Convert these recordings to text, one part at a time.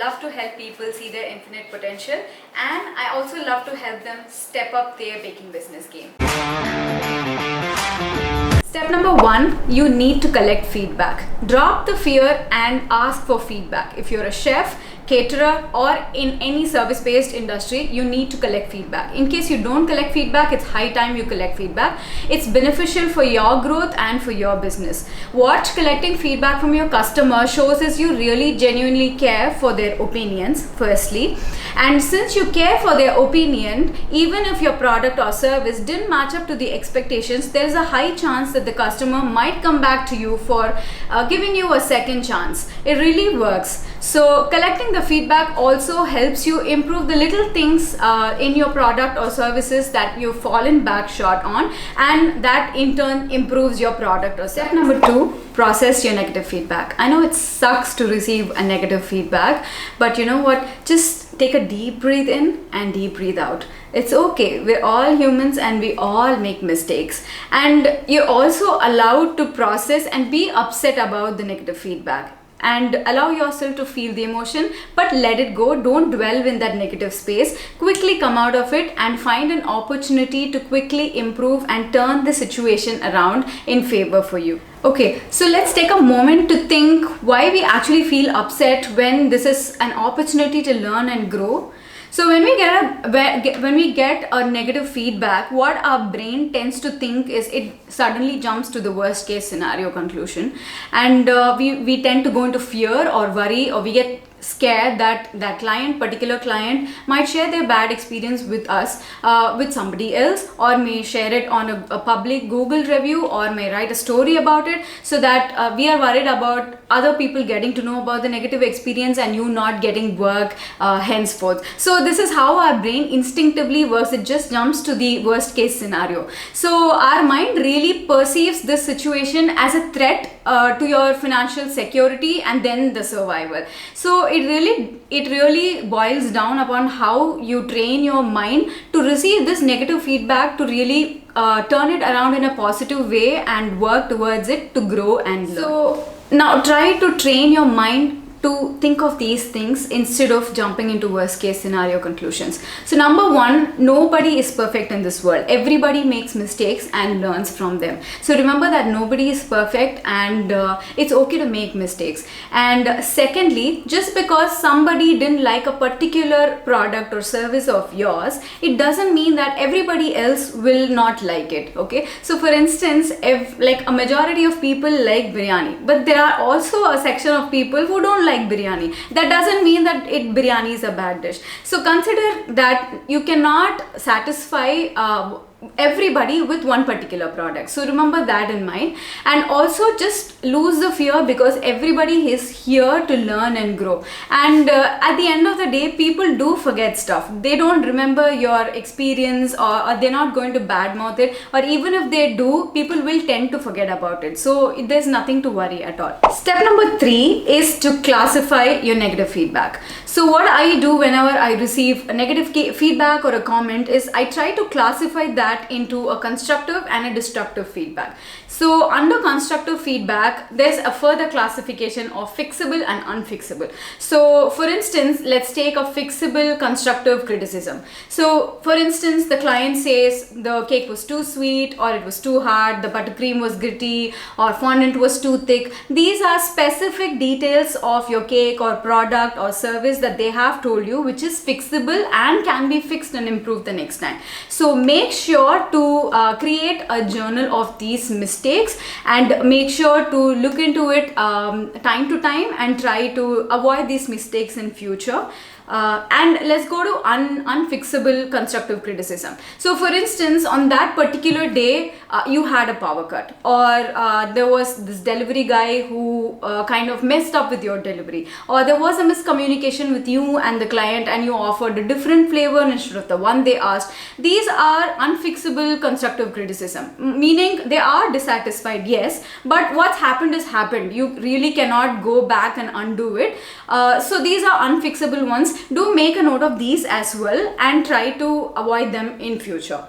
love to help people see their infinite potential, and I also love to help them step up their baking business game. Step number 1, you need to collect feedback. Drop the fear and ask for feedback. If you're a chef, caterer, or in any service-based industry, you need to collect feedback. In case you don't collect feedback, it's high time you collect feedback. It's beneficial for your growth and for your business. What collecting feedback from your customer shows is you really genuinely care for their opinions, firstly. And since you care for their opinion, even if your product or service didn't match up to the expectations, there's a high chance that the customer might come back to you for giving you a second chance. It really works. So collecting the feedback also helps you improve the little things in your product or services that you've fallen back short on, and that in turn improves your product or service. Step number 2, process your negative feedback. I know it sucks to receive a negative feedback, but you know what? Just take a deep breath in and deep breathe out. It's okay. We're all humans and we all make mistakes. And you're also allowed to process and be upset about the negative feedback. And allow yourself to feel the emotion, but let it go. Don't dwell in that negative space. Quickly come out of it and find an opportunity to quickly improve and turn the situation around in favor for you. Okay, so let's take a moment to think why we actually feel upset when this is an opportunity to learn and grow. So when we get a negative feedback, what our brain tends to think is it suddenly jumps to the worst case scenario conclusion, and we tend to go into fear or worry, or we get scared that that particular client might share their bad experience with us, with somebody else, or may share it on a public Google review, or may write a story about it, so that we are worried about other people getting to know about the negative experience and you not getting work henceforth. So this is how our brain instinctively works. It just jumps to the worst case scenario. So our mind really perceives this situation as a threat to your financial security and then the survival. So it really boils down upon how you train your mind to receive this negative feedback, to really turn it around in a positive way and work towards it to grow and learn. So now try to train your mind to think of these things instead of jumping into worst case scenario conclusions. So number 1, nobody is perfect in this world. Everybody makes mistakes and learns from them. So remember that nobody is perfect, and it's okay to make mistakes. And secondly, just because somebody didn't like a particular product or service of yours, it doesn't mean that everybody else will not like it. Okay, so for instance, if like a majority of people like biryani, but there are also a section of people who don't like biryani, that doesn't mean that biryani is a bad dish. So consider that you cannot satisfy everybody with one particular product. So remember that in mind, and also just lose the fear, because everybody is here to learn and grow. And at the end of the day, people do forget stuff. They don't remember your experience, or they're not going to badmouth it, or even if they do, people will tend to forget about it. So there's nothing to worry at all. Step number 3 is to classify your negative feedback. So what I do whenever I receive a negative feedback or a comment is I try to classify that into a constructive and a destructive feedback. So under constructive feedback, there's a further classification of fixable and unfixable. So for instance, let's take a fixable constructive criticism. So for instance, the client says the cake was too sweet, or it was too hard, the buttercream was gritty, or fondant was too thick. These are specific details of your cake or product or service that they have told you, which is fixable and can be fixed and improved the next time. So make sure to create a journal of these mistakes, and make sure to look into it time to time and try to avoid these mistakes in future. And let's go to unfixable constructive criticism. So for instance, on that particular day, you had a power cut, or there was this delivery guy who kind of messed up with your delivery, or there was a miscommunication with you and the client, and you offered a different flavor instead of the one they asked. These are unfixable constructive criticism, meaning they are dissatisfied, yes, but what's happened is happened. You really cannot go back and undo it. So these are unfixable ones. Do make a note of these as well and try to avoid them in future.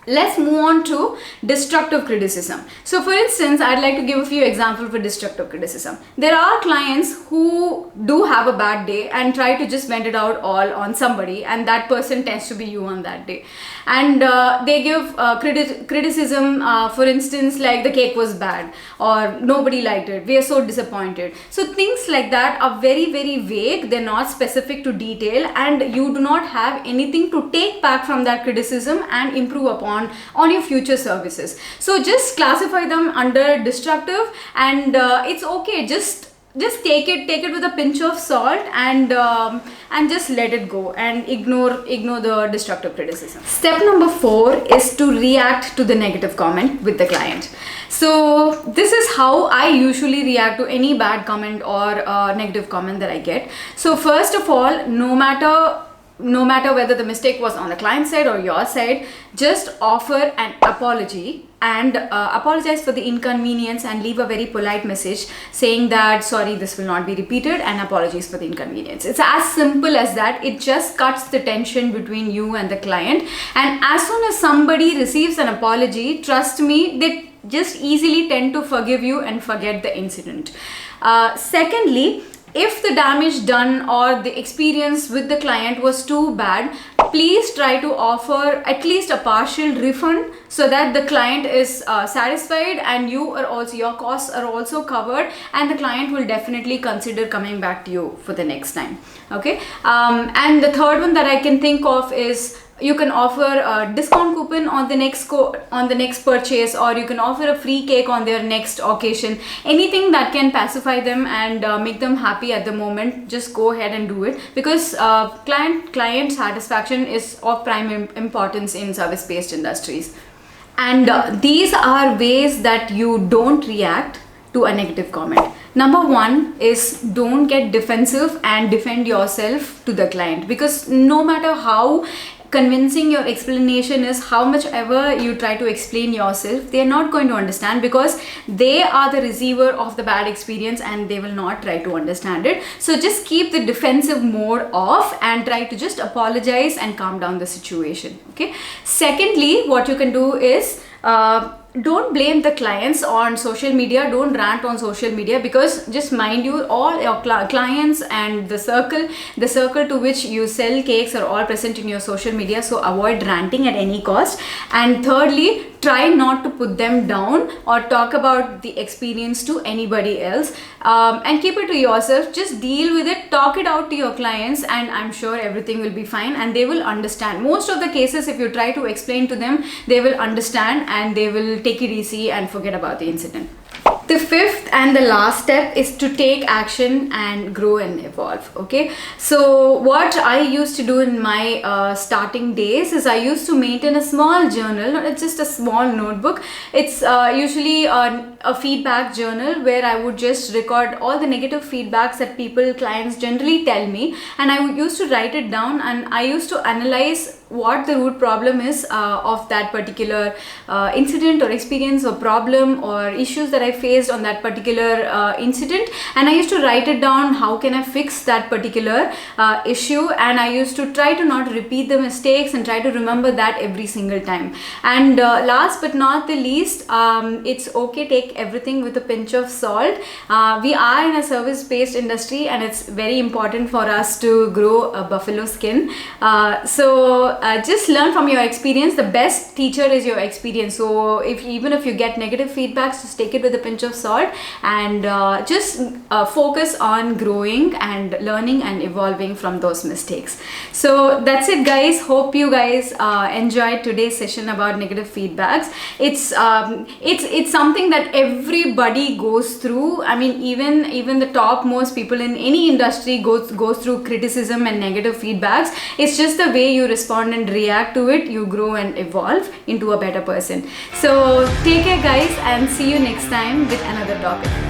Let's move on to destructive criticism. So for instance, I'd like to give a few examples for destructive criticism. There are clients who do have a bad day and try to just vent it out all on somebody, and that person tends to be you on that day. And they give criticism, for instance, like the cake was bad or nobody liked it, we are so disappointed. So things like that are very, very vague. They're not specific to detail, and you do not have anything to take back from that criticism and improve upon on your future services. So just classify them under destructive, and it's okay, just take it with a pinch of salt, and just let it go and ignore the destructive criticism. Step number 4 is to react to the negative comment with the client. So this is how I usually react to any bad comment or negative comment that I get. So first of all, no matter whether the mistake was on the client side or your side, just offer an apology and apologize for the inconvenience and leave a very polite message saying that sorry, this will not be repeated, and apologies for the inconvenience. It's as simple as that. It just cuts the tension between you and the client, and as soon as somebody receives an apology, trust me, they just easily tend to forgive you and forget the incident. Secondly, if the damage done or the experience with the client was too bad, please try to offer at least a partial refund so that the client is satisfied, and your costs are also covered, and the client will definitely consider coming back to you for the next time. Okay. And the third one that I can think of is you can offer a discount coupon on the next purchase, or you can offer a free cake on their next occasion. Anything that can pacify them and make them happy at the moment, just go ahead and do it, because client satisfaction is of prime importance in service-based industries. And these are ways that you don't react to a negative comment. Number 1 is don't get defensive and defend yourself to the client, because no matter how convincing your explanation is, how much ever you try to explain yourself, they are not going to understand, because they are the receiver of the bad experience and they will not try to understand it. So just keep the defensive mode off and try to just apologize and calm down the situation. Okay. Secondly, what you can do is don't blame the clients on social media. Don't rant on social media, because just mind you, all your clients and the circle to which you sell cakes are all present in your social media. So avoid ranting at any cost. And thirdly, try not to put them down or talk about the experience to anybody else, and keep it to yourself. Just deal with it, talk it out to your clients, and I'm sure everything will be fine and they will understand. Most of the cases, if you try to explain to them, they will understand and they will take it easy and forget about the incident. The fifth and the last step is to take action and grow and evolve. Okay, so what I used to do in my starting days is I used to maintain a small journal. It's just a small notebook. It's usually a feedback journal where I would just record all the negative feedbacks that clients generally tell me, and I used to write it down, and I used to analyze what the root problem is of that particular incident or experience or problem or issues that I faced on that particular incident, and I used to write it down, how can I fix that particular issue, and I used to try to not repeat the mistakes and try to remember that every single time. And last but not the least, it's okay, take everything with a pinch of salt. We are in a service-based industry, and it's very important for us to grow a buffalo skin. So just learn from your experience. The best teacher is your experience. So even if you get negative feedbacks, just take it with a pinch of salt, and just focus on growing and learning and evolving from those mistakes. So that's it, guys. Hope you guys enjoyed today's session about negative feedbacks. It's something that everybody goes through. I mean, even the topmost people in any industry goes through criticism and negative feedbacks. It's just the way you respond and react to it, you grow and evolve into a better person. So take care, guys, and see you next time with another topic.